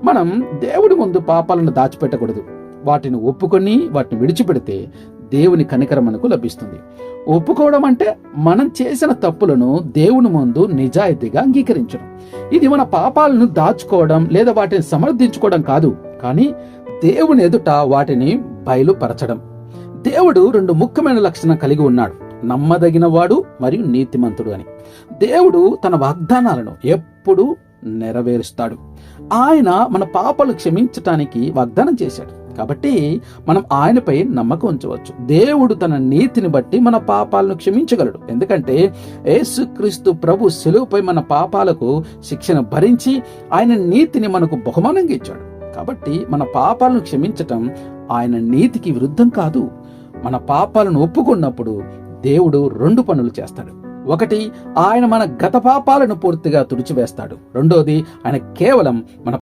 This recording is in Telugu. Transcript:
మనం దేవుడి ముందు పాపాలను దాచిపెట్టకూడదు. వాటిని ఒప్పుకొని వాటిని విడిచిపెడితే దేవుని కనికరం మనకు లభిస్తుంది. ఒప్పుకోవడం అంటే మనం చేసిన తప్పులను దేవుని ముందు నిజాయితీగా అంగీకరించడం. ఇది మన పాపాలను దాచుకోవడం లేదా వాటిని సమర్థించుకోవడం కాదు, కానీ దేవుని ఎదుట వాటిని బయలుపరచడం. దేవుడు 2 ముఖ్యమైన లక్షణం కలిగి ఉన్నాడు: నమ్మదగిన వాడు మరియు నీతిమంతుడు అని. దేవుడు తన వాగ్దానాలను ఎప్పుడూ నెరవేరుస్తాడు. ఆయన మన పాపాలు క్షమించటానికి వాగ్దానం చేశాడు. కాబట్టి మనం ఆయనపై నమ్మకం ఉంచవచ్చు. దేవుడు తన నీతిని బట్టి మన పాపాలను క్షమించగలడు. ఎందుకంటే యేసుక్రీస్తు ప్రభు శిలువపై మన పాపాలకు శిక్షను భరించి ఆయన నీతిని మనకు బహుమానంగా ఇచ్చాడు. కాబట్టి మన పాపాలను క్షమించటం ఆయన నీతికి విరుద్ధం కాదు. మన పాపాలను ఒప్పుకున్నప్పుడు దేవుడు 2 పనులు చేస్తాడు. ఒకటి, ఆయన మన గత పాపాలను పూర్తిగా తుడిచివేస్తాడు. రెండోది, ఆయన కేవలం మన